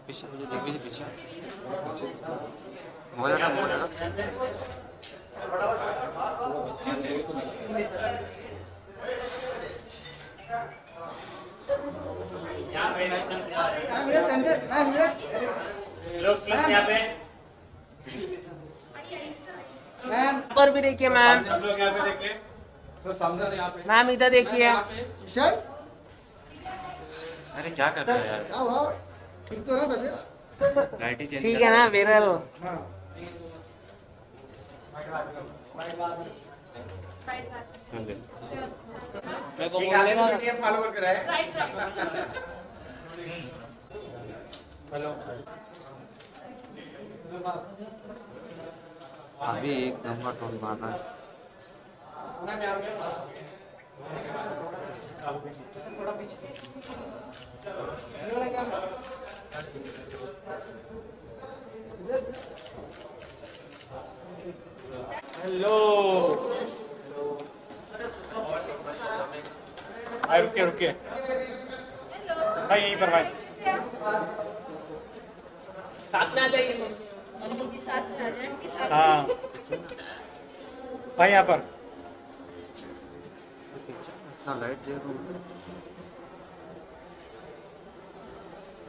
पीछे मुझे देख लीजिए पीछे मोड़ रहा मैम पर भी देखिए मैम, मैम इधर देखिए। अरे क्या कर रहा है यार, ठीक तो ना बजे लाइट ही चेंज ठीक है ना विरल। मैं को फॉलो करके रहे। हेलो अभी एक नंबर टोल मारना है। हेलो रुके रुके भाई, यहीं पर भाई साथ में आ जाइए। मम्मी जी साथ में आ जाए। हाँ भाई यहाँ पर इतना लाइट जरूर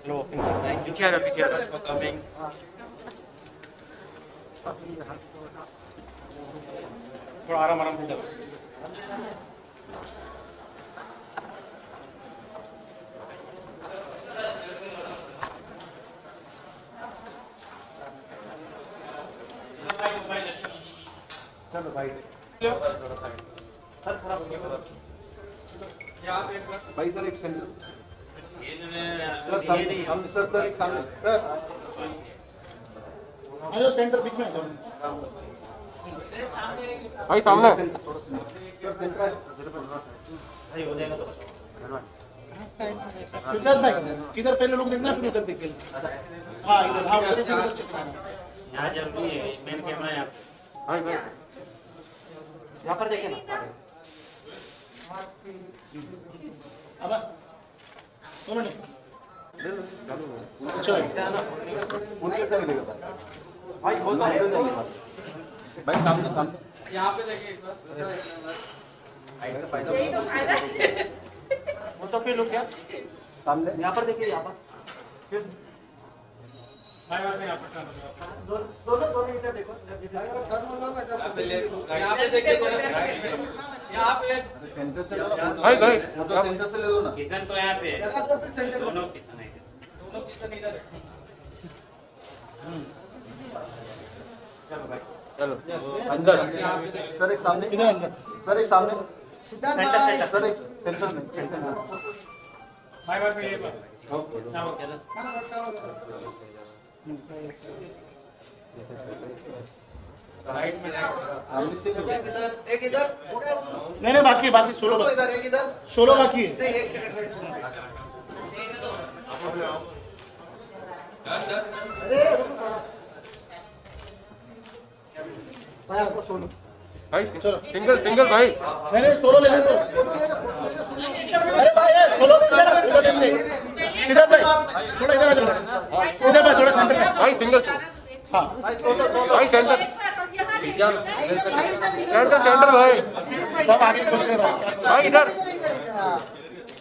लो। थैंक यू क्या फॉर कमिंग। थोड़ा आराम आराम से चलो। चलो भाई सर थोड़ा भाई इधर एक सेंटर सर एक सामने सर आयो सेंटर बीच में भाई सामने सर सेंटर सही हो जाएगा तो सुजात भाई इधर पहले लोग देखना फिर उधर देखेंगे। हाँ इधर हाँ उधर चेक करना यहाँ जरूरी है मेन कैमरा यहाँ पे। यहाँ पर देखें ना। अब दोनों ने भाई होता है भाई सामने सामने यहाँ पे देखिए एक बार। यही तो फायदा है। वो तो फिर लोग क्या सामने यहाँ पर देखिए, यहाँ पर भाई यहाँ पर दोनों इधर देखो। यहाँ पे देखिए, यहाँ पे सेंटर से भाई भाई फोटो सेंटर से ले लो ना। किशन तो यहाँ पे जगह दो फिर सेंटर दोनों किशन है। दोनों किचन इधर है। चलो भाई चलो अंदर सर एक सामने इधर अंदर सर एक सामने सेंटर सेंटर सर एक सेंटर में सेंटर भाई भाई ये बात चलो चलो राइट में सामने से एक इधर हो गया। नहीं बाकी बाकी सोलो इधर एक इधर सोलो बाकी है। नहीं, एक सेकंड अरे भाई आपको सोलो भाई चलो सिंगल भाई नहीं सोलो ले लो। अरे भाई सोलो ले ले सीधा भाई थोड़ा इधर आ जाओ। सीधा भाई थोड़ा सेंटर में भाई सिंगल हां भाई सेंटर सेंटर भाई सब आगे सोच ले भाई इधर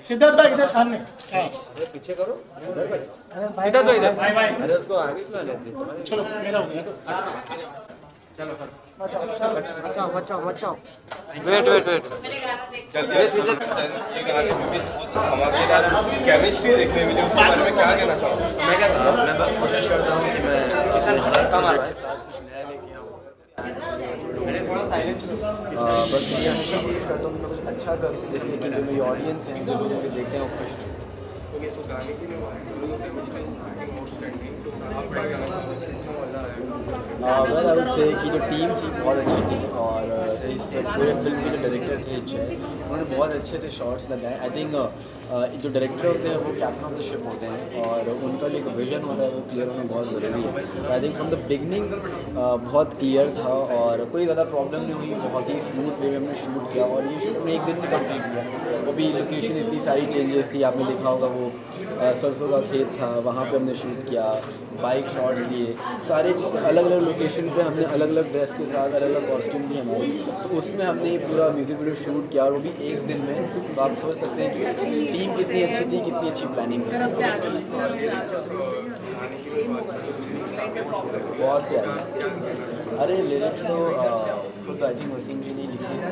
सिद्धार्थ भाई इधर सामने हां पीछे करो इधर तो इधर भाई भाई अरे उसको आगे क्यों लेते हो? चलो मेरा हो गया। चलो बचाओ। वेट केमिस्ट्री देखने मिली, उसके बारे में क्या कहना चाहोगे? मैं बस कोशिश करता हूँ कि मैं कुछ नया लेके आऊँ। बस मैं हमेशा कोशिश करता हूँ कि मैं कुछ अच्छा करूँ, जिससे कि जो मेरी ऑडियंस है जो मुझे देखते हैं वो खुश। ओके सो गाने के लिए केमिस्ट्री मोर स्टैंडिंग तो आप बड़े गाना मजा आया वेल आई वुड से कि जो टीम थी बहुत अच्छी थी और इस पूरे फिल्म के जो डायरेक्टर थे जय उन्होंने बहुत अच्छे से शॉट्स लगाए। आई थिंक जो डायरेक्टर होते हैं वो कैप्टन ऑफ द शिप होते हैं और उनका जो एक विजन होता है वो क्लियर होना बहुत ज़रूरी है। I think from the beginning बहुत क्लियर था और कोई ज़्यादा प्रॉब्लम नहीं हुई, बहुत ही स्मूथ वे में हमने शूट किया और ये शूट हमने एक दिन में कंप्लीट किया। वो भी लोकेशन इतनी सारी चेंजेस थी, आपने देखा होगा वो सरसों का खेत था वहाँ पे हमने शूट किया, बाइक शॉट्स लिए, सारे अलग अलग लोकेशन पे हमने अलग अलग ड्रेस के साथ अलग अलग कॉस्ट्यूम थी हमारी, तो उसमें हमने ये पूरा म्यूज़िक वीडियो शूट किया और वो भी एक दिन में। तो आप सोच सकते हैं कि टीम कितनी अच्छी थी, कितनी अच्छी प्लानिंग थी। बहुत प्यारा। अरे लिरिक्स तो खुद आई थिंक वसीम जी ने लिखी है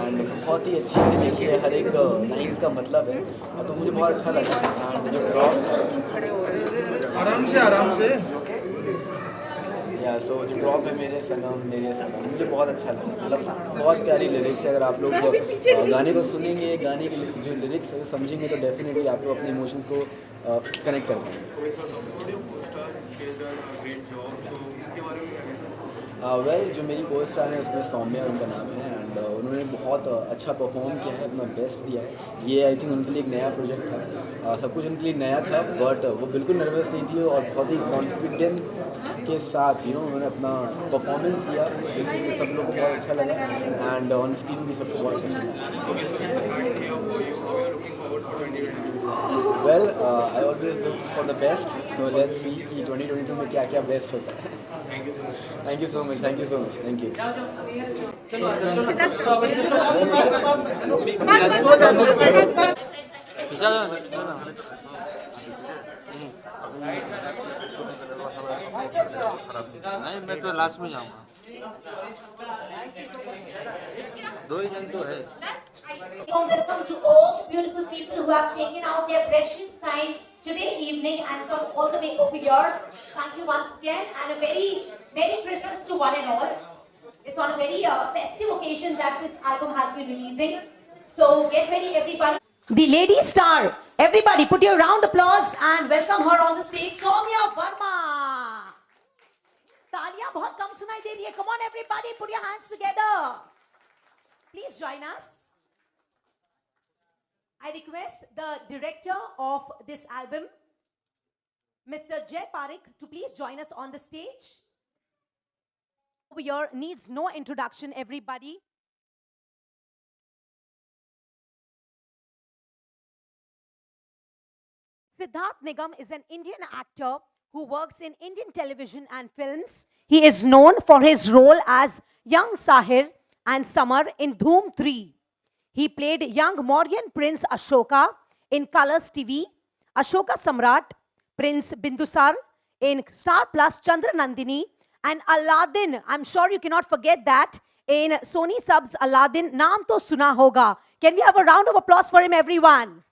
एंड बहुत ही अच्छी से लिखी है, हर एक लाइन्स का मतलब है तो मुझे बहुत अच्छा लगा। एंड जो ड्रॉप आराम से या सो जो ड्रॉप है मेरे सनम मुझे बहुत अच्छा लगा। मतलब बहुत प्यारी लिरिक्स है, अगर आप लोग गाने को सुनेंगे, गाने के जो लिरिक्स है समझेंगे तो डेफिनेटली आप लोग अपने इमोशंस को कनेक्ट कर पाएंगे। वेल जो मेरी को स्टार है उसमें सौम्या उनका नाम है एंड उन्होंने बहुत अच्छा परफॉर्म किया है, अपना बेस्ट दिया है। ये आई थिंक उनके लिए एक नया प्रोजेक्ट था, सब कुछ उनके लिए नया था बट वो बिल्कुल नर्वस नहीं थी और बहुत ही कॉन्फिडेंस के साथ उन्होंने अपना परफॉर्मेंस दिया जिससे सब लोगों को बहुत अच्छा लगा एंड ऑन स्क्रीन भी सबको बहुत पसंद आया। Well I always look for the best, so let's see कि 2022 में क्या क्या बेस्ट होता है। Thank you so much, thank you so much, thank you. नहीं मैं तो लास्ट में जाऊंगा, दो ही जन तो है। Welcome to all beautiful people who have taken out their precious time today evening and come all the way over here. Thank you once again and a very Merry Christmas to one and all. It's on a very festive occasion that this album has been releasing. So get ready everybody. The lady star, everybody put your round applause and welcome her on the stage, Soumya Verma. तालियां बहुत कम सुनाई दे रही है. Come on everybody, put your hands together. Please join us. I request the director of this album, Mr. Jay Parekh, to please join us on the stage. Over here needs no introduction, everybody. Siddharth Nigam is an Indian actor who works in Indian television and films. He is known for his role as young Sahir and Samar in Dhoom 3. He played young Mauryan Prince Ashoka in Colors TV, Ashoka Samrat, Prince Bindusar in Star Plus Chandra Nandini, and Aladdin, I'm sure you cannot forget that, in Sony Subs Aladdin, Naam To Suna Hoga. Can we have a round of applause for him, everyone?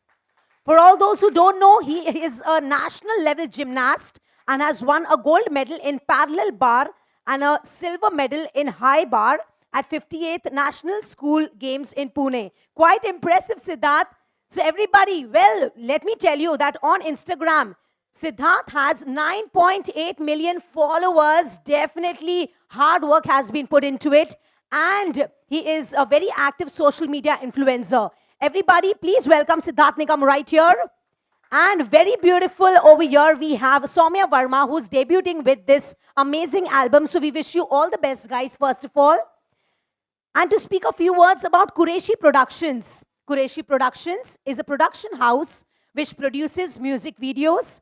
For all those who don't know, he is a national level gymnast and has won a gold medal in parallel bar and a silver medal in high bar at 58th National School Games in Pune. Quite impressive, Siddharth. So everybody, well, let me tell you that on Instagram, Siddharth has 9.8 million followers. Definitely hard work has been put into it. And he is a very active social media influencer. Everybody, please welcome Siddharth Nigam right here. And very beautiful over here, we have Soumya Verma, who's debuting with this amazing album. So we wish you all the best, guys, first of all. And to speak a few words about Qureshi Productions. Qureshi Productions is a production house which produces music videos.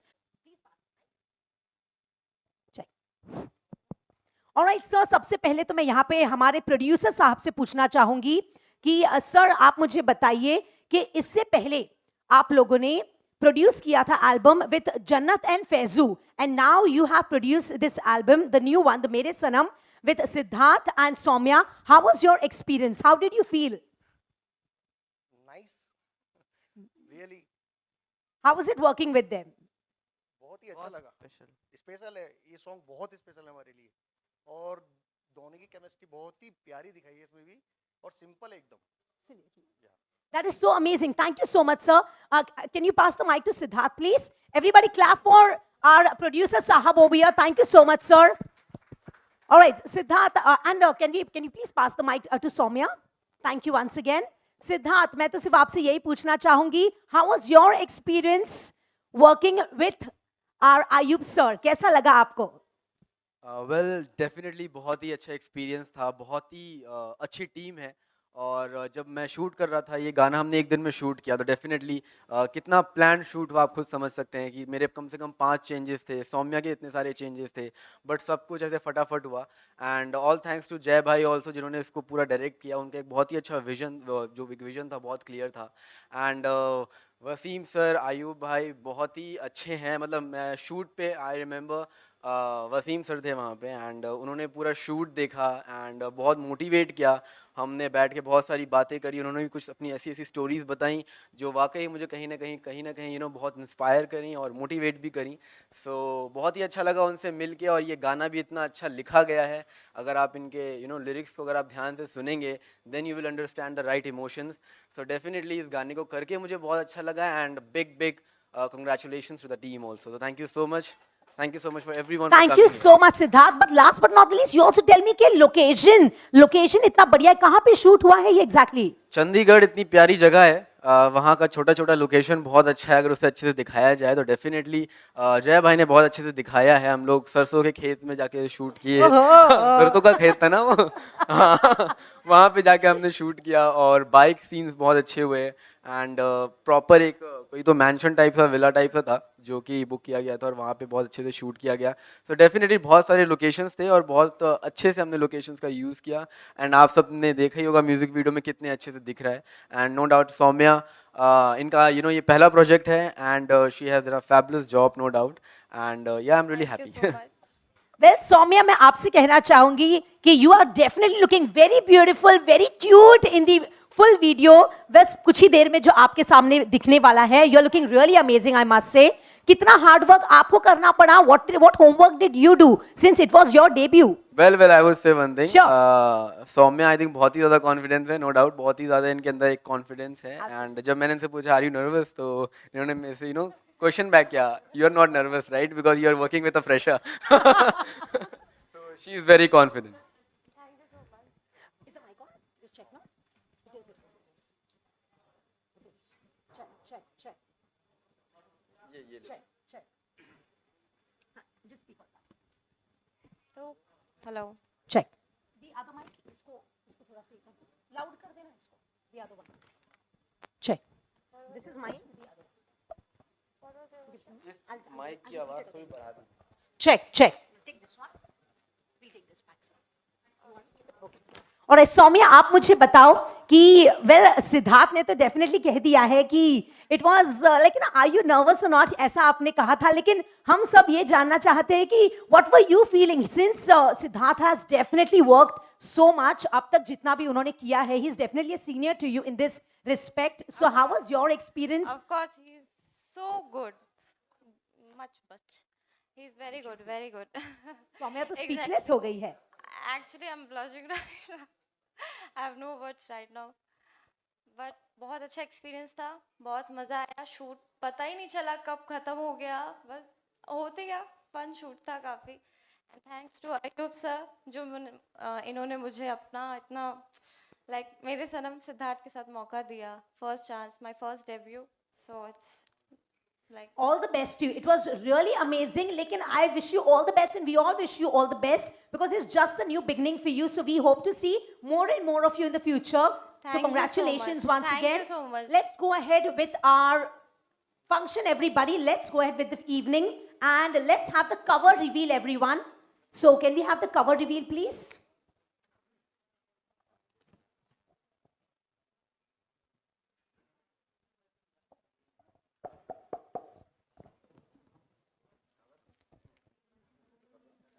Alright, sir, सबसे पहले तो मैं यहाँ पे हमारे producer साहब से पूछना चाहूंगी कि सर आप मुझे बताइए कि इससे पहले आप लोगों ने प्रोड्यूस किया था एल्बम विद जन्नत and Faizu and now you have produced this album the new one the मेरे सनम with Siddharth and Soumya. How was your experience? How did you feel? Nice. Really. How was it working with them? बहुत ही अच्छा लगा. Special है ये song, बहुत special है हमारे लिए और दोनों की केमिस्ट्री बहुत ही प्यारी दिखाई है इसमें भी और सिंपल है एकदम. That is so amazing. Thank you so much, sir. Can you pass the mic to Siddharth, please? Everybody clap for our producer, Sahab, over here. Thank you so much, sir. All right, Siddharth, can you please pass the mic to Soumya? Thank you once again. Siddharth, मैं तो सिर्फ आपसे यही पूछना चाहूंगी, how was your experience working with our Ayub sir? कैसा लगा आपको? वेल डेफिनेटली बहुत ही अच्छा एक्सपीरियंस था, बहुत ही अच्छी टीम है। और जब मैं शूट कर रहा था, ये गाना हमने एक दिन में शूट किया, तो डेफिनेटली कितना प्लान शूट हुआ आप खुद समझ सकते हैं कि मेरे कम से कम 5 चेंजेस थे, सौम्या के इतने सारे चेंजेस थे, बट सब कुछ ऐसे फटाफट हुआ। एंड ऑल थैंक्स टू जय भाई ऑल्सो, जिन्होंने इसको पूरा डायरेक्ट किया। उनका एक बहुत ही अच्छा विजन, जो विजन था बहुत क्लियर था। एंड वसीम सर, आयूब भाई बहुत ही अच्छे हैं। मतलब मैं शूट पे आई रिमेंबर वसीम सर थे वहाँ पे, एंड उन्होंने पूरा शूट देखा एंड बहुत मोटिवेट किया। हमने बैठ के बहुत सारी बातें करी, उन्होंने भी कुछ अपनी ऐसी ऐसी स्टोरीज बताई जो वाकई मुझे कहीं ना कहीं बहुत इंस्पायर करी और मोटिवेट भी करी। सो बहुत ही अच्छा लगा उनसे मिल के, और ये गाना भी इतना अच्छा लिखा गया है। अगर आप इनके लिरिक्स को अगर आप ध्यान से सुनेंगे, then you will understand the right emotions. So definitely इस गाने को करके मुझे बहुत अच्छा लगा, and big congratulations to the team also. So thank you so much. Thank you so much for everyone. Thank you so much, Siddharth. But last but not the least, you also tell me कि location इतना बढ़िया है, कहाँ पे shoot हुआ है ये exactly? Chandigarh इतनी प्यारी जगह है, वहाँ का छोटा छोटा लोकेशन बहुत अच्छा है। अगर उसे अच्छे से दिखाया जाए तो डेफिनेटली जय भाई ने बहुत अच्छे से दिखाया है। हम लोग सरसों के खेत में जाके शूट किए, सरसों का खेत था ना वो, हाँ, वहाँ पे जाके हमने शूट किया, और बाइक सीन्स बहुत अच्छे हुए। एंड प्रॉपर एक कोई तो मैंशन टाइप का, विला टाइप का था जो कि बुक किया गया था, और वहाँ पे बहुत अच्छे से शूट किया गया। सो डेफिनेटली बहुत सारे लोकेशंस थे, और बहुत अच्छे से हमने लोकेशंस का यूज़ किया। एंड आप सब ने देखा ही होगा म्यूजिक वीडियो में कितने अच्छे से दिख रहा है। एंड नो डाउट सौम्या, इनका ये पहला प्रोजेक्ट है, and she has done a fabulous job, no doubt. And yeah I am really happy. Well, Soumya, मैं आपसे कहना चाहूंगी कि you are definitely looking very beautiful, very cute in the full video. बस कुछ ही देर में जो आपके सामने दिखने वाला है, you are looking really amazing, I must say. कितना हार्ड वर्क आपको करना पड़ा? What homework did you do since it was your debut? Well, I would say one thing. Sure. Saumya I think बहुत ही ज़्यादा कॉन्फिडेंस है, नो डाउट, बहुत ही ज़्यादा इनके अंदर एक कॉन्फिडेंस है। एंड जब मैंने इनसे पूछा आर यू नर्वस, तो इन्होंने मेरे से क्वेश्चन बैक किया, you are not nervous right, because you are working with a fresher. So she is very confident. तो hello Check. The other mic, इसको थोड़ा सा loud कर देना इसको. The other one. Check. This is mine. The other one. Mic की आवाज थोड़ी बढ़ा दी। Check. Take this one. We'll take this back, sir. Okay. और सौम्या, आप मुझे बताओ कि सिद्धार्थ ने तो डेफिनेटली कह दिया है कि it was like are you nervous और नॉट, ऐसा आपने कहा था, लेकिन हम सब ये जानना चाहते हैं कि what were you feeling since Siddharth has definitely worked so much, अब तक जितना भी उन्होंने किया है, he is definitely a senior to you in this respect, so how was your experience? Of course he is so good, much he is very good. Saumya तो speechless हो गई है। Actually, I'm blushing right now. I have no words right now. But बहुत अच्छा experience था, बहुत मज़ा आया। शूट पता ही नहीं चला कब ख़त्म हो गया, बस होते गया, फन शूट था काफ़ी। थैंक्स टू आयूब सर, जो इन्होंने मुझे अपना इतना मेरे सनम सिद्धार्थ के साथ मौका दिया, first chance, my first debut, so it's all the best to you. It was really amazing. Lekin I wish you all the best, and we all wish you all the best, because it's just the new beginning for you. So we hope to see more and more of you in the future. So congratulations once again. Thank you so much. Let's go ahead with our function, everybody. Let's go ahead with the evening, and let's have the cover reveal, everyone. So can we have the cover reveal, please?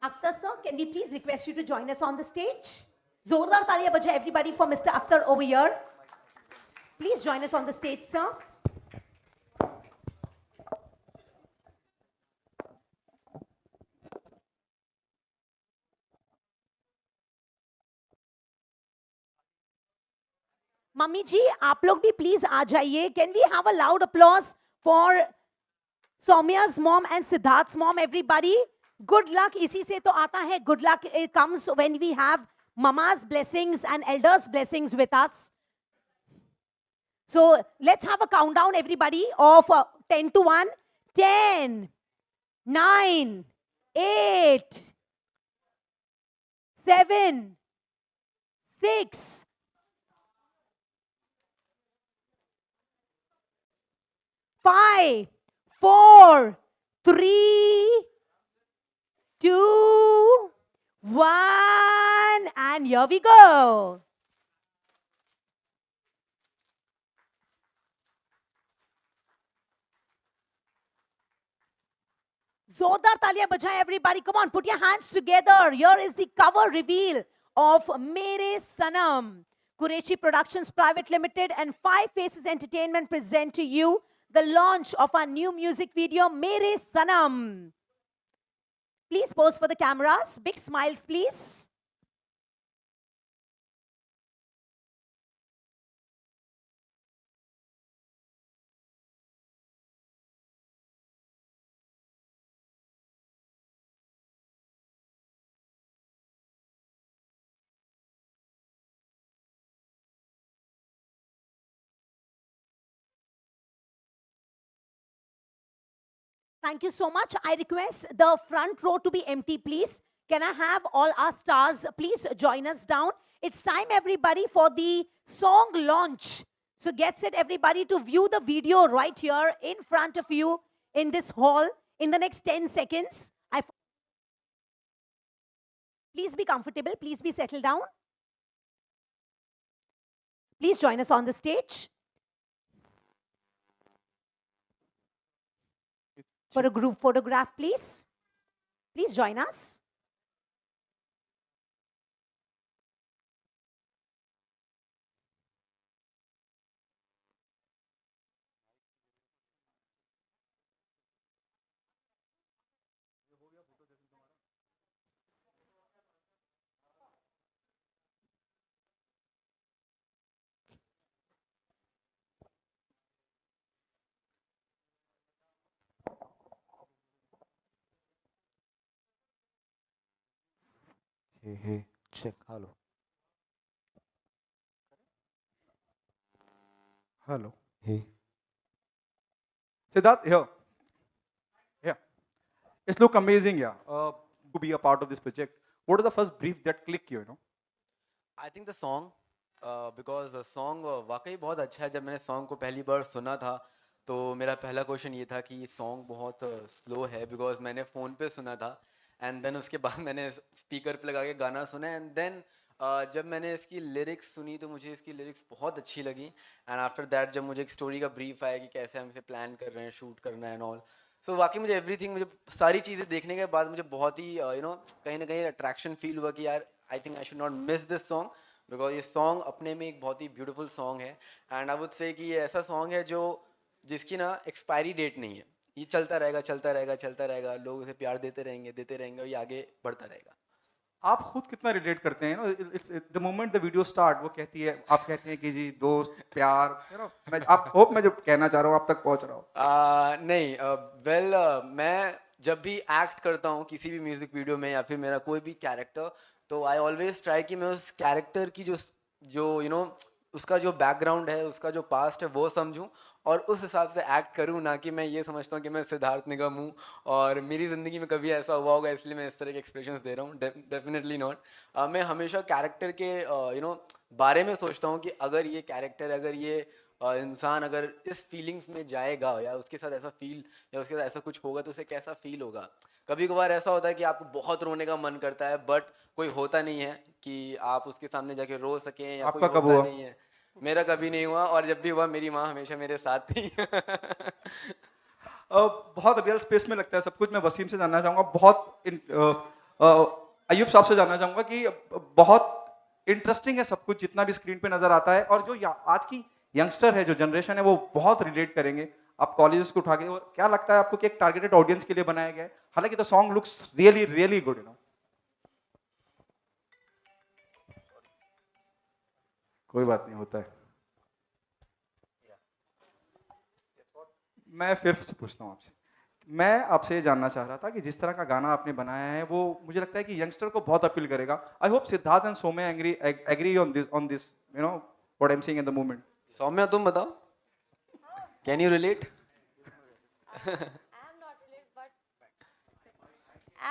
Akhtar sir, can we please request you to join us on the stage? Zordar taaliyan bajaye everybody for Mr. Akhtar over here. Please join us on the stage, sir. Mummy ji आप लोग भी please आ जाइए. Can we have a loud applause for Soumya's mom and Siddharth's mom, everybody? Good luck इसी से तो आता है. Good luck it comes when we have mama's blessings and elders' blessings with us. So let's have a countdown, everybody, of 10 to 1. 10, 9, 8, 7, 6, 5, 4, 3, 2, 1, and here we go. Zordar taaliyan bajaye everybody. Come on, put your hands together. Here is the cover reveal of Mere Sanam. Qureshi Productions Private Limited and Five Faces Entertainment present to you the launch of our new music video, Mere Sanam. Please pose for the cameras. Big smiles, please. Thank you so much. I request the front row to be empty, please. Can I have all our stars please join us down? It's time, everybody, for the song launch. So get set, everybody, to view the video right here in front of you in this hall in the next 10 seconds. Please be comfortable. Please be settled down. Please join us on the stage. For a group photograph, please. Please join us. Hey, check. Hello. Hello. Hey. Siddharth, here. Yeah. It's look amazing, yeah. To be a part of this project. What is the first brief that clicked you, I think the song because song वाकई बहुत अच्छा है. जब मैंने song को पहली बार सुना था तो मेरा पहला क्वेश्चन ये था कि सॉन्ग बहुत स्लो है, बिकॉज मैंने फ़ोन पे सुना था एंड देन उसके बाद मैंने स्पीकर पे लगा के गाना सुना एंड देन जब मैंने इसकी लिरिक्स सुनी तो मुझे इसकी लिरिक्स बहुत अच्छी लगी एंड आफ्टर दैट जब मुझे एक स्टोरी का ब्रीफ आया कि कैसे हम इसे प्लान कर रहे हैं, शूट करना है एंड ऑल, सो वाकई मुझे एवरीथिंग, मुझे सारी चीज़ें देखने के बाद मुझे बहुत ही कहीं ना कहीं अट्रैक्शन फील हुआ कि यार I think I should not miss this song, because ये सॉन्ग अपने में एक बहुत ही ब्यूटीफुल सॉन्ग है एंड आई वुड से कि ये ऐसा सॉन्ग है जो जिसकी ना एक्सपायरी डेट नहीं है. ये चलता रहेगा चलता रहेगा चलता रहेगा, लोग इसे प्यार देते रहेंगे और ये आगे बढ़ता रहेगा. आप खुद कितना रिलेट करते हैं the moment the video start, वो कहती है, आप कहते हैं कि जी दोस्त प्यार, आप होप मैं जो कहना चाह रहा हूँ आप तक पहुँच रहा हूँ. नहीं, वेल मैं जब भी एक्ट करता हूँ किसी भी म्यूजिक वीडियो में या फिर मेरा कोई भी कैरेक्टर, तो आई ऑलवेज ट्राई कि मैं उस कैरेक्टर की जो उसका जो बैकग्राउंड है, उसका जो पास्ट है वो समझूं और उस हिसाब से एक्ट करूं, ना कि मैं ये समझता हूं कि मैं सिद्धार्थ निगम हूं और मेरी ज़िंदगी में कभी ऐसा हुआ होगा इसलिए मैं इस तरह के एक्सप्रेशंस दे रहा हूं. Definitely not. मैं हमेशा कैरेक्टर के बारे में सोचता हूं कि अगर ये कैरेक्टर, अगर ये इंसान अगर इस फीलिंग्स में जाएगा या उसके साथ ऐसा फील या उसके साथ ऐसा कुछ होगा तो उसे कैसा फील होगा. कभी कभार ऐसा होता है कि आपको बहुत रोने का मन करता है बट कोई होता नहीं है कि आप उसके सामने जाके रो सकें या आपका कोई कब होता हुआ? नहीं है. मेरा कभी नहीं हुआ और जब भी हुआ मेरी माँ हमेशा मेरे साथ थी. बहुत रियल स्पेस में लगता है सब कुछ. मैं वसीम से जानना चाहूँगा, अयूब साहब से जानना चाहूँगा कि बहुत इंटरेस्टिंग है सब कुछ जितना भी स्क्रीन पे नजर आता है और जो आज की यंगस्टर है, जो जनरेशन है, वो बहुत रिलेट करेंगे. आप कॉलेजेस को उठा के, और क्या लगता है आपको कि एक टारगेटेड ऑडियंस के लिए बनाया गया है? हालांकि the song looks really really good. कोई बात नहीं, होता है. मैं फिर से पूछता हूँ आपसे, मैं आपसे ये जानना चाह रहा था कि जिस तरह का गाना आपने बनाया है वो मुझे लगता है कि यंगस्टर को बहुत अपील करेगा. I hope Siddharth and Saumya agree on this you know what I am saying at the moment. Saumya तुम बताओ, can you relate? I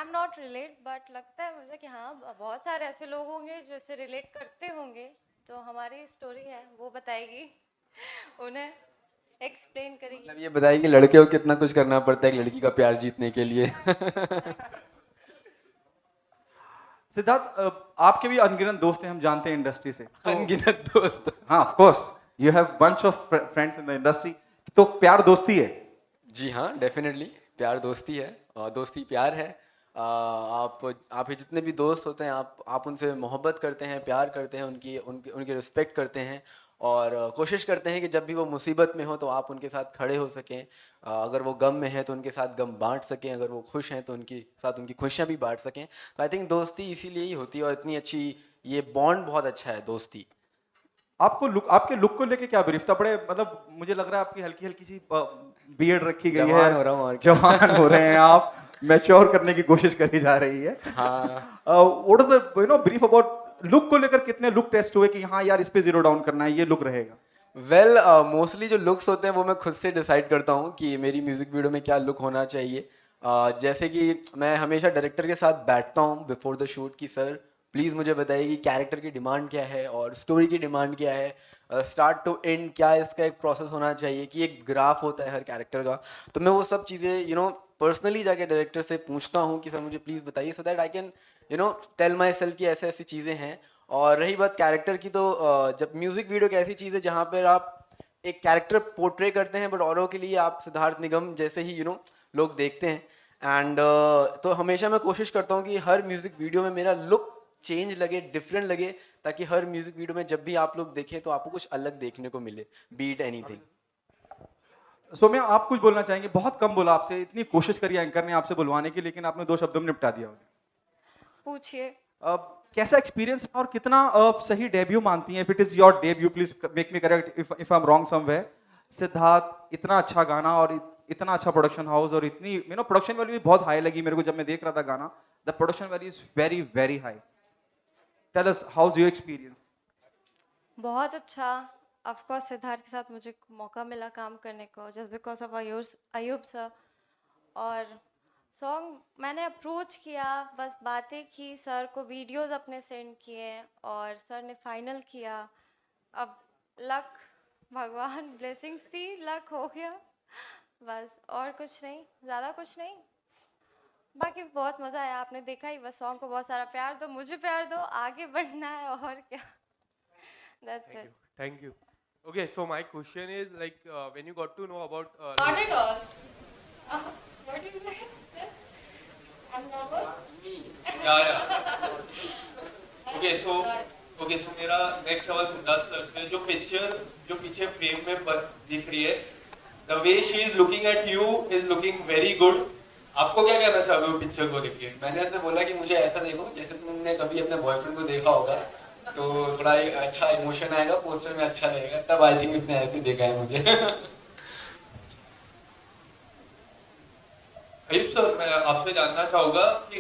am not relate but लगता है मुझे कि हाँ बहुत सारे ऐसे लोग होंगे जो इससे रिलेट करते होंगे, तो हमारी स्टोरी है वो बताएगी, उन्हें एक्सप्लेन करेगी. मतलब ये बताइए कि लड़के को कितना कुछ करना पड़ता है एक लड़की का प्यार जीतने के लिए. सिद्धार्थ, आपके भी अनगिनत दोस्त हैं, हम जानते हैं इंडस्ट्री से. अनगिनत दोस्त? हाँ, of course you have bunch of friends in the industry. तो प्यार दोस्ती है? जी हाँ, डेफिनेटली प्यार दोस्ती है, दोस्ती प्यार है. आप जितने भी दोस्त होते हैं आप उनसे मोहब्बत करते हैं, प्यार करते हैं, उनकी रिस्पेक्ट करते हैं और कोशिश करते हैं कि जब भी वो मुसीबत में हो तो आप उनके साथ खड़े हो सकें. अगर वो गम में है तो उनके साथ गम बांट सकें, अगर वो खुश हैं तो उनके साथ उनकी खुशियाँ भी बांट सकें. तो आई थिंक दोस्ती इसीलिए ही होती है और इतनी अच्छी ये बॉन्ड बहुत अच्छा है दोस्ती. आपके लुक को लेके क्या ब्रीफ था? बड़े मतलब मुझे लग रहा है आपकी हल्की हल्की सी बियर्ड रखी गई है. जवान हो रहा हूँ और जवान हो रहे हैं आप, मैच्योर करने की कोशिश करी जा रही है. हाँ. What is the you know brief about look को लेकर? कितने लुक टेस्ट हुए कि हाँ यार इस पे जीरो डाउन करना है, ये लुक रहेगा? वेल मोस्टली जो लुक्स होते हैं वो मैं खुद से डिसाइड करता हूँ कि मेरी म्यूजिक वीडियो में क्या लुक होना चाहिए. जैसे कि मैं हमेशा डायरेक्टर के साथ बैठता हूँ बिफोर द शूट कि सर प्लीज़ मुझे बताइए कि कैरेक्टर की डिमांड क्या है और स्टोरी की डिमांड क्या है, स्टार्ट टू एंड क्या इसका एक प्रोसेस होना चाहिए, कि एक ग्राफ होता है हर कैरेक्टर का. तो मैं वो सब चीज़ें यू नो पर्सनली जाके डायरेक्टर से पूछता हूँ कि सर मुझे प्लीज़ बताइए, so that I can you know tell myself कि ऐसे ऐसी चीज़ें हैं. और रही बात कैरेक्टर की, तो जब म्यूज़िक वीडियो एक ऐसी चीज़ है जहाँ पर आप एक कैरेक्टर पोर्ट्रे करते हैं बट औरों के लिए आप सिद्धार्थ निगम जैसे ही यू नो लोग देखते हैं. एंड तो हमेशा मैं कोशिश करता हूँ कि हर म्यूज़िक वीडियो में मेरा लुक चेंज लगे, डिफरेंट लगे, ताकि हर म्यूजिक वीडियो में जब भी आप लोग देखें तो आपको कुछ अलग देखने को मिले, बीट एनीथिंग. सौम्या, आप कुछ बोलना चाहेंगे? बहुत कम बोला आपसे, इतनी कोशिश करी एंकर ने आपसे बुलवाने की, लेकिन आपने 2 शब्दों में निपटा दिया. पूछिए. कैसा एक्सपीरियंस है और कितना सही डेब्यू मानती हैं? If it is your debut please make me correct if I am wrong somewhere. Siddharth, इतना अच्छा गाना और इतना अच्छा प्रोडक्शन हाउस और इतनी यू नो प्रोडक्शन वैल्यू भी बहुत हाई लगी मेरे को जब मैं देख रहा था गाना. The production value is very very high. Tell us how is your experience? बहुत अच्छा. ऑफ कोर्स सिद्धार्थ के साथ मुझे मौका मिला काम करने को just because of Ayub sir. और सॉन्ग मैंने अप्रोच किया, बस बातें की, सर को वीडियोस अपने सेंड किए और सर ने फाइनल किया. अब लक, भगवान ब्लेसिंग्स थी, लक हो गया बस, और कुछ नहीं, ज़्यादा कुछ नहीं. बाकी बहुत मज़ा आया, आपने देखा ही. बस सॉन्ग को बहुत सारा प्यार दो, मुझे प्यार दो, आगे बढ़ना है और क्या. That's it. Thank you. Okay, so my question is like when you got to know about Not at all. What do you say? I'm nervous. yeah. Okay, so मेरा next सवाल सिद्धार्थ सर से, जो पीछे फ्रेम में दिख रही है, the way she is looking at you is looking very good. आपको क्या कहना चाहोगे वो पिक्चर को लेके? मैंने ऐसे बोला कि मुझे ऐसा देखो जैसे तुमने कभी अपने बॉयफ्रेंड को देखा होगा, तो थोड़ा अच्छा इमोशन आएगा, पोस्टर में अच्छा लगेगा, तब आई थिंक इसने ऐसे देखा है मुझे. अयूब सर, मैं आपसे जानना चाहूंगा कि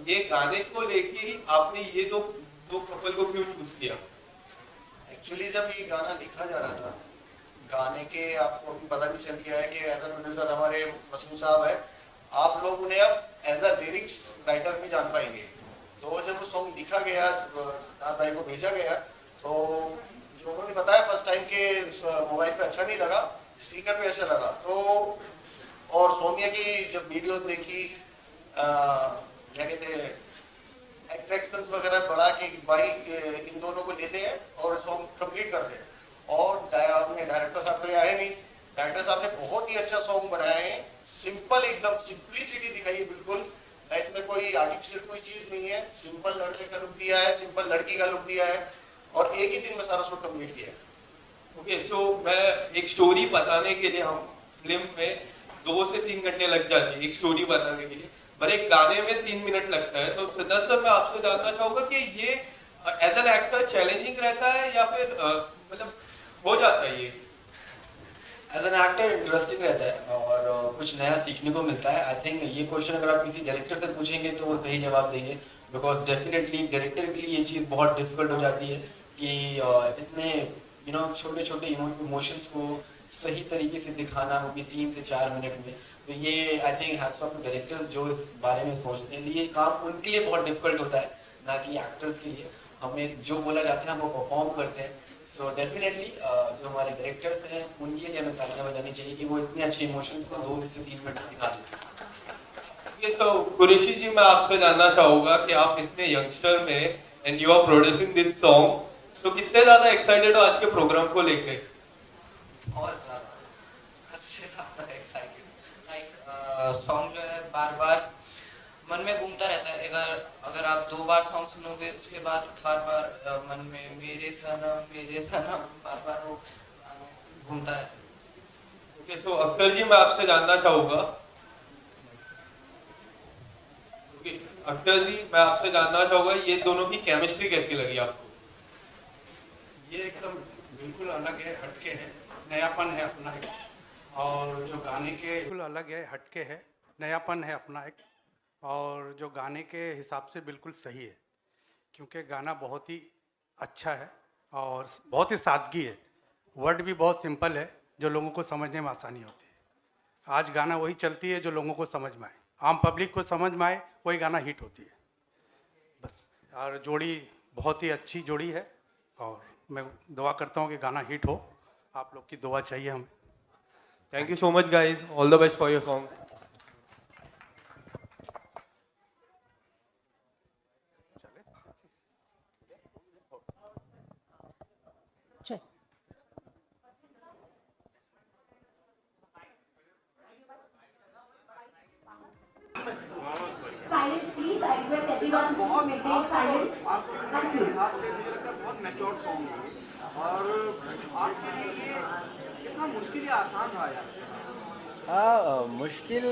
ये गाने को लेके ही आपने ये दो कपल को क्यों चूज किया? एक्चुअली जब ये गाना लिखा जा रहा था, गाने के आपको अभी पता भी चल गया है कि एज अ प्रोड्यूसर हमारे वसीम साहब है. आप लोग उन्हें अब एज अ लिरिक्स राइटर भी जान पाएंगे. तो जब वो सॉन्ग लिखा गया, सिद्धार्थ भाई को भेजा गया, तो जो उन्होंने बताया फर्स्ट टाइम के मोबाइल पे अच्छा नहीं लगा, स्पीकर पे ऐसा लगा. तो और सौम्या की जब वीडियोस देखी, क्या कहते हैं, अट्रैक्शंस वगैरह बढ़ा कि भाई इन दोनों को लेते हैं और सॉन्ग कंप्लीट करते हैं. और अपने डायरेक्टर साहब तो आए नहीं, डायरेक्टर साहब ने बहुत ही अच्छा सॉन्ग बनाया है. सिंपल, एकदम सिंपलिसिटी दिखाई है बिल्कुल. इसमें कोई आर्टिफिशियल कोई चीज नहीं है. सिंपल लड़के का लुक दिया है, सिंपल लड़की का लुक दिया है और एक ही दिन में सारा शूट कंप्लीट किया है. ओके, सो मैं एक स्टोरी बताने के लिए, हम फिल्म में 2 से 3 घंटे लग जाते हैं एक स्टोरी बताने के लिए, पर एक गाने में 3 मिनट लगता है. तो सिद्धार्थ सर, मैं आपसे जानना चाहूंगा कि ये एज एन एक्टर चैलेंजिंग रहता है या फिर मतलब हो जाता है ये? एज एन एक्टर इंटरेस्टिंग रहता है और कुछ नया सीखने को मिलता है। आई थिंक ये क्वेश्चन अगर आप किसी डायरेक्टर से पूछेंगे तो वो सही जवाब देंगे, बिकॉज डेफिनेटली डायरेक्टर के लिए ये चीज़ बहुत डिफिकल्ट हो जाती है कि इतने छोटे छोटे इमोशंस को सही तरीके से दिखाना, वो भी 3 से 4 मिनट में। तो ये I think hats off to directors जो इस बारे में सोचते हैं। ये काम उनके लिए बहुत डिफिकल्ट होता है, ना कि एक्टर्स के लिए। हमें जो बोला जाता है हम वो परफॉर्म करते हैं। सो डेफिनेटली जो हमारे डायरेक्टर्स हैं उनके लिए हमें तालियां बजानी चाहिए कि वो इतने अच्छे इमोशंस को 2 से 3 मिनट में दिखा देते हैं। सो कुरैशी जी, मैं आपसे जानना चाहूंगा कि आप इतने यंगस्टर में and you are producing this song, so कितने ज्यादा एक्साइटेड हो आज के प्रोग्राम को लेके? बहुत ज़्यादा, उससे ज़्यादा एक्साइटेड। लाइक सॉन्ग जो है बार बार मन में घूमता रहता है। अगर आप 2 बार सॉन्ग सुनोगे उसके बाद बार बार मन में मेरे सनम बार बार वो घूमता रहता है। ओके, सो अख्तर जी, मैं आपसे जानना चाहूंगा ये दोनों की केमिस्ट्री कैसी लगी आपको? ये एकदम बिल्कुल अलग है, हटके है, नयापन है अपना एक। और जो गाने के बिल्कुल अलग है, हटके है, नयापन है अपना एक। और जो गाने के हिसाब से बिल्कुल सही है, क्योंकि गाना बहुत ही अच्छा है और बहुत ही सादगी है। वर्ड भी बहुत सिंपल है जो लोगों को समझने में आसानी होती है। आज गाना वही चलती है जो लोगों को समझ में आए, आम पब्लिक को समझ में आए, वही गाना हिट होती है बस। और जोड़ी बहुत ही अच्छी जोड़ी है और मैं दुआ करता हूँ कि गाना हिट हो। आप लोग की दुआ चाहिए हमें। Thank you so much guys, all the best for your song. Silence, please. I request everyone to maintain silence. Thank you. बहुत मैच्योर सॉन्ग है और आपके लिए ये कितना मुश्किल या आसान रहा यार? हाँ, मुश्किल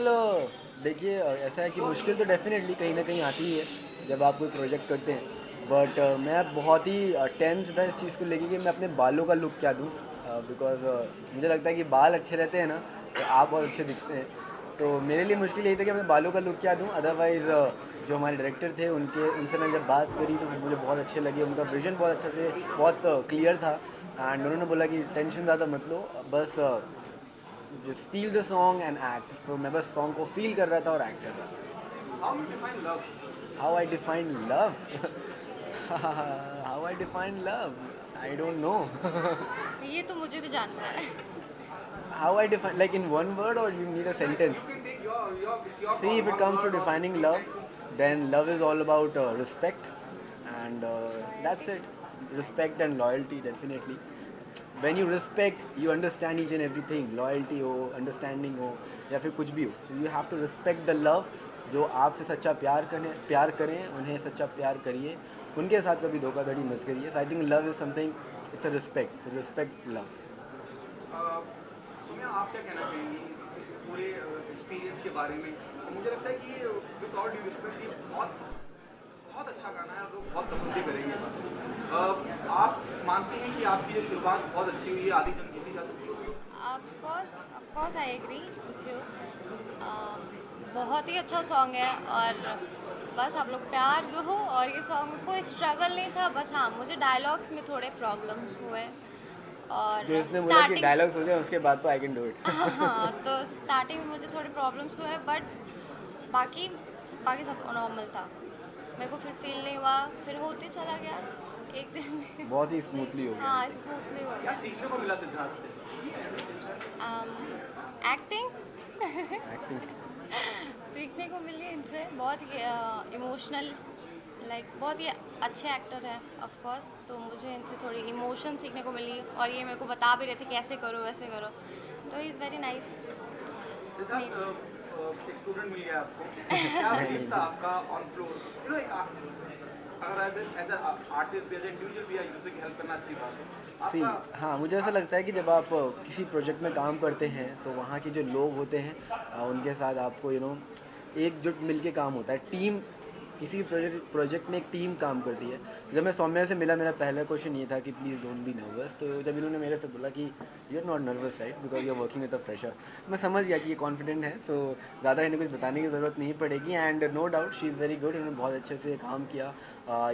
देखिए ऐसा है कि मुश्किल तो डेफिनेटली कहीं ना कहीं आती ही है जब आप कोई प्रोजेक्ट करते हैं। बट मैं बहुत ही टेंस था इस चीज़ को लेके कि मैं अपने बालों का लुक क्या दूँ, बिकॉज मुझे लगता है कि बाल अच्छे रहते हैं ना तो आप बहुत अच्छे दिखते हैं। तो मेरे लिए मुश्किल यही था कि अपने बालों का लुक क्या दूँ। अदरवाइज़ जो हमारे डायरेक्टर थे उनसे मैंने जब बात करी तो मुझे बहुत अच्छे लगे, उनका विजन बहुत अच्छा थे, बहुत क्लियर था। एंड उन्होंने बोला कि टेंशन ज़्यादा मत लो, बस just feel the song and act. So मैं बस सॉन्ग को फील कर रहा था और एक्ट कर रहा था। How I define love how I define love I don't know. ये तो मुझे भी जानना है। How I define, like in one word or you need a sentence? See, if it comes to defining love, then love is all about respect, and that's it. Respect and loyalty, definitely. When you respect, you understand each and everything. Loyalty हो, understanding हो, या फिर कुछ भी हो. So you have to respect the love. जो आपसे सच्चा प्यार करें, उन्हें सच्चा प्यार करिए, उनके साथ कभी धोखाधड़ी मत करिए. So I think love is something, it's a respect. So respect love. आप क्या कहना चाहेंगे इस पूरे एक्सपीरियंस के बारे में? मुझे लगता है कि विद ऑल ड्यू रिस्पेक्ट ये बहुत अच्छा गाना है और लोग बहुत पसंद भी करेंगे। आप मानते हैं कि आपकी जो शुरुआत बहुत अच्छी हुई है, आधी जंग जीती जा चुकी है? Of course I agree with you. बहुत ही अच्छा सॉन्ग है और बस आप लोग प्यार दो। और ये सॉन्ग कोई स्ट्रगल नहीं था, बस हाँ मुझे डायलॉग्स में थोड़े प्रॉब्लम्स हुए और जो इसने बोला कि डायलॉग्स हो जाए उसके बाद तो आई कैन डू इट। हाँ, तो स्टार्टिंग में मुझे थोड़े प्रॉब्लम्स हुए बट बाकी सब नॉर्मल था। मेरे को फिर फील नहीं हुआ, फिर होते चला गया एक दिन में। बहुत ही स्मूथली हो गया। हाँ, स्मूथली हो गया। क्या सीखने को मिला सिद्धार्थ से? एक्टिंग सीखने को मिली इनसे। बहुत ही इमोशनल, लाइक बहुत ही अच्छे एक्टर हैं ऑफ कोर्स, तो मुझे इनसे थोड़ी इमोशन सीखने को मिली और ये मेरे को बता भी रहे थे कैसे करो वैसे करो, तो he is very nice. Student मिल गया आपको, क्या फील था आपका ऑन फ्लोर? यू नो अगर एज अ आर्टिस्ट भी, एज अ इंडिविजुअल भी म्यूजिक हेल्प करना अच्छी बात है। हाँ, मुझे ऐसा लगता है कि जब आप किसी प्रोजेक्ट में काम करते हैं तो वहाँ के जो लोग होते हैं उनके साथ आपको एकजुट मिल के काम होता है। टीम किसी भी प्रोजेक्ट में एक टीम काम करती है। जब मैं सौम्या से मिला, मेरा पहला क्वेश्चन ये था कि प्लीज़ डोंट बी नर्वस। तो जब इन्होंने मेरे से बोला कि you are not nervous right because you are working with a fresher, मैं समझ गया कि ये कॉन्फिडेंट है, सो ज़्यादा इन्हें कुछ बताने की ज़रूरत नहीं पड़ेगी। And no doubt she is very good, इन्होंने बहुत अच्छे से काम किया।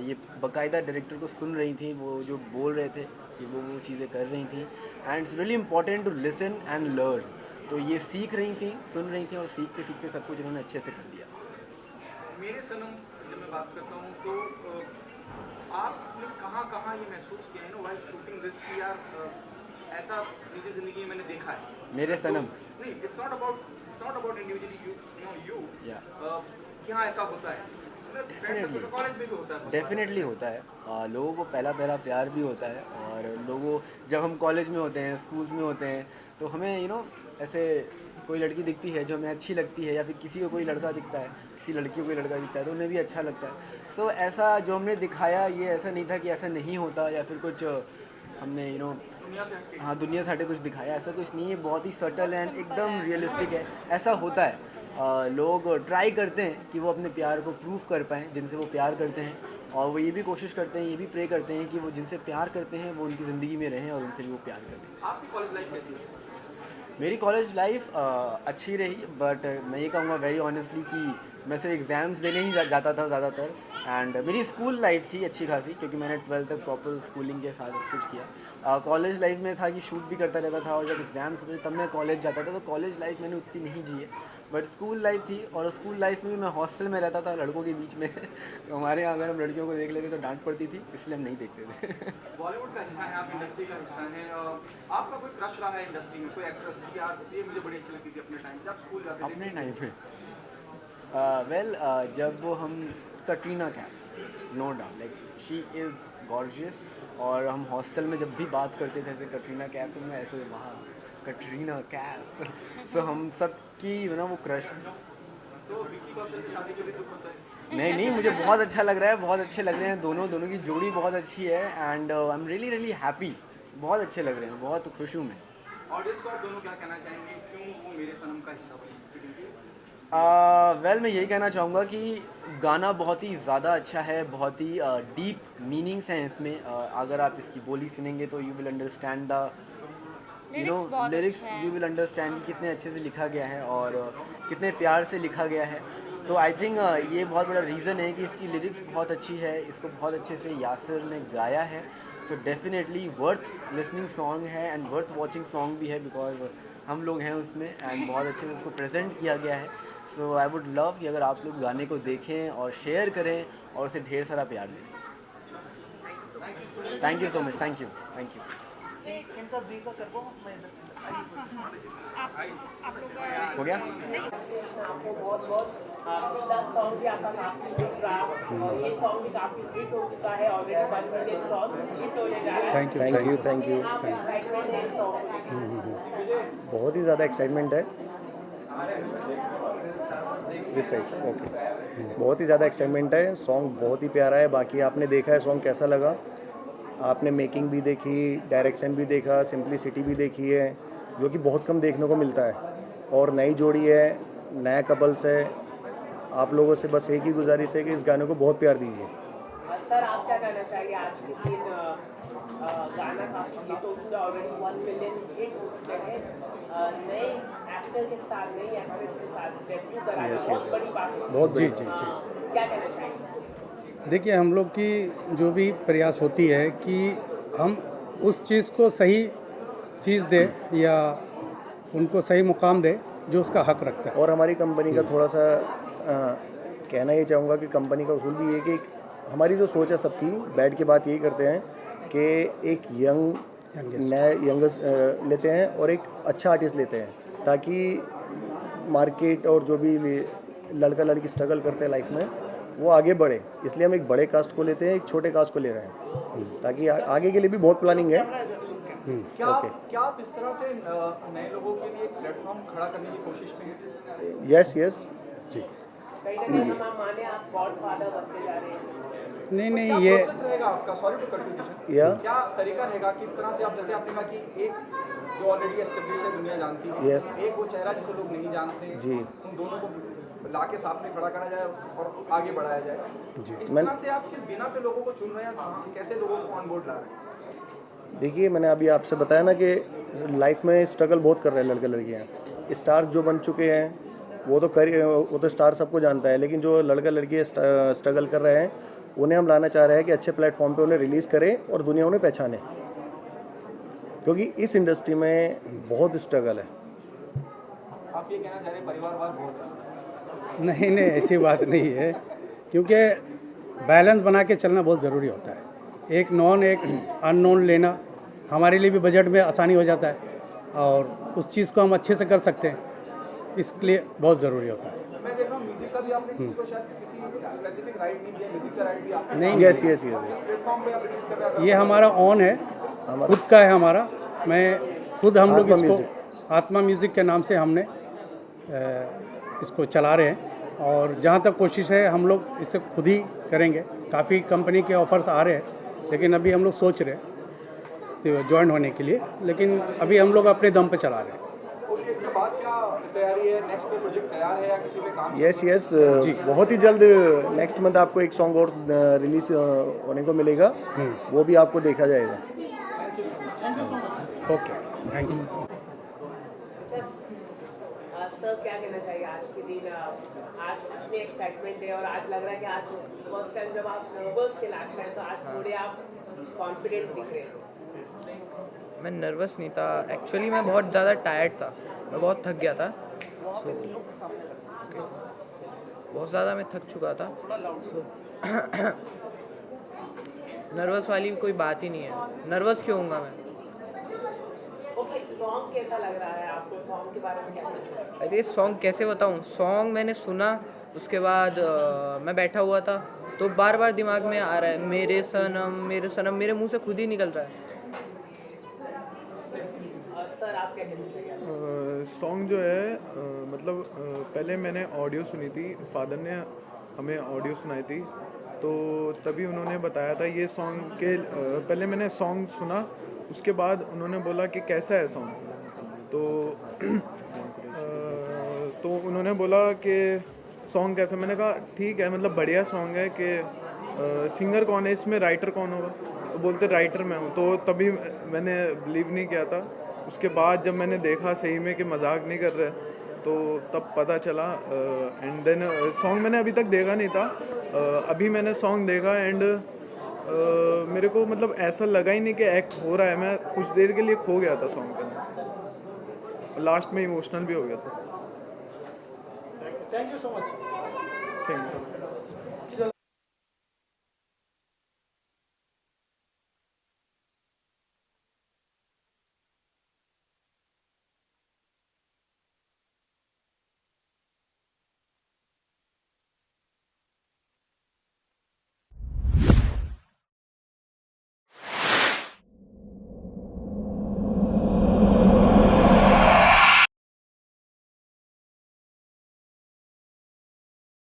ये बाकायदा डायरेक्टर को सुन रही थी, वो जो बोल रहे थे कि वो चीज़ें कर रही थी। And it's really important to listen and learn. तो ये सीख रही थी, सुन रही थी और सीखते सीखते सब कुछ इन्होंने अच्छे से कर दिया। मेरे सनम जब मैं बात करता हूँ तो आपने कहाँ ये महसूस किया है ना व्हाइल शूटिंग दिस कि यार ऐसा मेरी ज़िंदगी में मैंने देखा है। मेरे सनम नहीं, it's not about individually you क्या ऐसा होता है। डेफिनेटली होता है। लोगों को पहला प्यार भी होता है। और लोगों जब हम कॉलेज में होते हैं, स्कूल्स में होते हैं, तो हमें ऐसे कोई लड़की दिखती है जो हमें अच्छी लगती है, या फिर किसी को कोई लड़का दिखता है, किसी लड़की को कोई लड़का दिखता है तो उन्हें भी अच्छा लगता है। सो ऐसा जो हमने दिखाया, ये ऐसा नहीं था कि ऐसा नहीं होता या फिर कुछ हमने दुनिया से हटे कुछ दिखाया, ऐसा कुछ नहीं है। बहुत ही सटल एंड एकदम रियलिस्टिक है। ऐसा होता है, लोग ट्राई करते हैं कि वो अपने प्यार को प्रूव कर पाएँ जिनसे वो प्यार करते हैं, और वो ये भी कोशिश करते हैं, ये भी प्रे करते हैं कि वो जिनसे प्यार करते हैं वो उनकी ज़िंदगी में रहें और उनसे भी वो प्यार करें। आपकी कॉलेज लाइफ कैसी है? मेरी कॉलेज लाइफ अच्छी रही, बट मैं ये कहूँगा वेरी ऑनेस्टली कि मैं सिर्फ एग्ज़ाम्स देने ही जाता था ज़्यादातर। एंड मेरी स्कूल लाइफ थी अच्छी खासी, क्योंकि मैंने 12th तक प्रॉपर स्कूलिंग के साथ कुछ किया। कॉलेज लाइफ में था कि शूट भी करता रहता था, और जब एग्ज़ाम्स होते तब मैं कॉलेज जाता था। तो कॉलेज लाइफ मैंने उतनी नहीं जी है, बट स्कूल लाइफ थी। और स्कूल लाइफ में भी मैं हॉस्टल में रहता था लड़कों के बीच में। तो हमारे यहाँ अगर हम लड़कियों को देख लेते तो डांट पड़ती थी, इसलिए हम नहीं देखते थे। बॉलीवुड का हिस्सा है आप, इंडस्ट्री का हिस्सा है। आपका कोई क्रश रहा है इंडस्ट्री में, कोई एक्ट्रेस की यार ये मुझे बड़ी अच्छी लगती थी अपने टाइम जब स्कूल जाते थे? अपने टाइम पे वेल जब वो हम Katrina Kaif, no doubt like she is gorgeous. और हम हॉस्टल में जब भी बात करते थे कटरीना कैफ, तो मैं ऐसे वहाँ कटरीना कैफ। तो हम सब की वो क्रश। तो विकी कौशल की शादी के लिए दुख होता है? नहीं, मुझे बहुत अच्छा लग रहा है, बहुत अच्छे लग रहे हैं दोनों की जोड़ी बहुत अच्छी है। And I am really happy, बहुत अच्छे लग रहे हैं, बहुत खुश हूँ मैं। ऑडियंस को आप दोनों क्या कहना चाहेंगे, क्यों वो मेरे सनम का हिस्सा बने? वेल मैं यही कहना चाहूँगा कि गाना बहुत ही ज़्यादा अच्छा है, बहुत ही डीप मीनिंग्स हैं इसमें। अगर आप इसकी बोली सुनेंगे तो you will understand the lyrics, you will understand कितने अच्छे से लिखा गया है और कितने प्यार से लिखा गया है। तो आई थिंक ये बहुत बड़ा रीज़न है कि इसकी लिरिक्स बहुत अच्छी है, इसको बहुत अच्छे से यासिर ने गाया है। So definitely worth listening song है एंड वर्थ वॉचिंग सॉन्ग भी है, बिकॉज हम लोग हैं उसमें एंड बहुत अच्छे से उसको प्रेजेंट किया गया है। सो आई वुड लव कि अगर आप लोग गाने को देखें और शेयर करें और उसे ढेर सारा प्यार दें। Thank you so much, thank you. इनका जी का कर दो, मैं हो गया? आपको बहुत सॉन्ग भी आपका काफी हिट रहा और ये सॉन्ग भी काफी हिट हो चुका है ऑलरेडी 1 मिलियन क्रॉस हिट होने जा रहा है। Thank you. बहुत ही ज़्यादा एक्साइटमेंट है दिस साइड। ओके, बहुत ही ज़्यादा एक्साइटमेंट है। सॉन्ग बहुत ही प्यारा है। बाकी आपने देखा है सॉन्ग कैसा लगा, आपने मेकिंग भी देखी, डायरेक्शन भी देखा, सिंप्लिसिटी भी देखी है, जो कि बहुत कम देखने को मिलता है। और नई जोड़ी है, नया कपल्स है। आप लोगों से बस एक ही गुजारिश है कि इस गाने को बहुत प्यार दीजिए। सर आप क्या कहना चाहिए, आज के दिन गाना काफी हिट हो चुका है, ऑलरेडी 1 मिलियन हिट हो चुके हैं, नए एक्टर के साथ, नई एक्ट्रेस के साथ डेब्यू करा है, बहुत बड़ी बात है। बहुत जी। क्या कहना चाहिए? देखिए, हम लोग की जो भी प्रयास होती है कि हम उस चीज़ को सही चीज़ दें या उनको सही मुकाम दें जो उसका हक रखता है। और हमारी कंपनी का थोड़ा सा कहना ये चाहूँगा कि कंपनी का उसूल भी ये कि हमारी जो सोच है सबकी, बैठ के बात यही करते हैं कि एक यंगेस्ट लेते हैं और एक अच्छा आर्टिस्ट लेते हैं, ताकि मार्केट और जो भी लड़का लड़की स्ट्रगल करते हैं लाइफ में वो आगे बढ़े। इसलिए हम एक बड़े कास्ट को लेते हैं, एक छोटे कास्ट को ले रहे हैं, ताकि आगे के लिए भी बहुत प्लानिंग है। क्या आप इस तरह से नए लोगों के लिए एक प्लेटफॉर्म खड़ा करने की कोशिश में हैं? यस जी। आप गॉडफादर बनते जा रहे हैं। नहीं, ये रहेगा आपका, सॉरी टू कट यू, क्या तरीका रहेगा, किस तरह से आप, जैसे आपने कहा कि एक जो ऑलरेडी एस्टेब्लिश है, दुनिया जानती है, एक वो चेहरा जिसे लोग नहीं जानते जी, उन दोनों को लाके साथ में खड़ा करा जाए और आगे बढ़ाया जाए। जी, इस तरह से आप किस बिना पे लोगों को चुन रहे हैं, कैसे लोगों को ऑन बोर्ड ला रहे हैं? देखिए, मैंने अभी आपसे बताया ना कि लाइफ में स्ट्रगल बहुत कर रहे हैं लड़के लड़कियाँ। स्टार्स जो बन चुके हैं वो तो स्टार सबको जानता है, लेकिन जो लड़का लड़की स्ट्रगल कर रहे हैं उन्हें हम लाना चाह रहे हैं कि अच्छे प्लेटफॉर्म पे उन्हें रिलीज़ करें और दुनिया उन्हें पहचाने, क्योंकि इस इंडस्ट्री में बहुत स्ट्रगल है। आप ये कहना चाह रहे हैं परिवारवाद बहुत है? नहीं नहीं, ऐसी बात नहीं है, क्योंकि बैलेंस बना के चलना बहुत ज़रूरी होता है। एक नॉन एक अननोन लेना हमारे लिए भी बजट में आसानी हो जाता है और उस चीज़ को हम अच्छे से कर सकते हैं, इसके लिए बहुत ज़रूरी होता है। मैं देख रहा हूँ म्यूजिक का भी आपने किसी को शायद किसी स्पेसिफिक राइट नहीं दिया, म्यूजिक का राइट भी आपने नहीं, यस, किस प्लेटफॉर्म पे आप रिलीज कर रहे हैं? ये हमारा ऑन है, खुद का है हमारा। खुद हम लोग इसको आत्मा म्यूज़िक के नाम से हमने इसको चला रहे हैं और जहाँ तक कोशिश है हम लोग इसे खुद ही करेंगे। काफ़ी कंपनी के ऑफर्स आ रहे हैं, लेकिन अभी हम लोग सोच रहे हैं ज्वाइन होने के लिए, लेकिन अभी हम लोग अपने दम पे चला रहे हैं। ओके, इसके बाद क्या तैयारी है? नेक्स्ट कोई प्रोजेक्ट तैयार है या किसी पे काम? यस, बहुत ही जल्द नेक्स्ट मंथ आपको एक सॉन्ग और रिलीज होने को मिलेगा, वो भी आपको देखा जाएगा। Okay, thank you. सर क्या कहना चाहिए आज के दिन? आज इतनी एक्साइटमेंट है और आज लग रहा है कि आज फर्स्ट टाइम जब आप नर्वस थे लास्ट टाइम, तो आज थोड़े आप कॉन्फिडेंट दिख रहे हैं। मैं नर्वस नहीं था, एक्चुअली मैं बहुत ज़्यादा टायर्ड था, मैं बहुत थक गया था। बहुत ज़्यादा मैं थक चुका था। नर्वस वाली कोई बात ही नहीं है, नर्वस क्यों होऊंगा मैं? ओके, सॉन्ग कैसा लग रहा है आपको? सॉन्ग के बारे में क्या कहना है? अरे सॉन्ग कैसे बताऊँ? सॉन्ग मैंने सुना, उसके बाद मैं बैठा हुआ था तो बार बार दिमाग में आ रहा है मेरे सनम मेरे मुंह से खुद ही निकल रहा है। सर आप क्या कहना चाहिए? सॉन्ग जो है मतलब पहले मैंने ऑडियो सुनी थी, फादर ने हमें ऑडियो सुनाई थी, तो तभी उन्होंने बताया था ये सॉन्ग के पहले मैंने सॉन्ग सुना, उसके बाद उन्होंने बोला कि कैसा है सॉन्ग, तो उन्होंने बोला कि सॉन्ग कैसा, मैंने कहा ठीक है, मतलब बढ़िया सॉन्ग है कि सिंगर कौन है इसमें, राइटर कौन होगा, तो बोलते राइटर मैं हूँ, तो तभी मैंने बिलीव नहीं किया था। उसके बाद जब मैंने देखा सही में कि मजाक नहीं कर रहे, तो तब पता चला। एंड देन सॉन्ग मैंने अभी तक देखा नहीं था, अभी मैंने सॉन्ग देखा एंड मेरे को मतलब ऐसा लगा ही नहीं कि एक्ट हो रहा है, मैं कुछ देर के लिए खो गया था सॉन्ग के अंदर, लास्ट में इमोशनल भी हो गया था। Thank you so much. Thank you.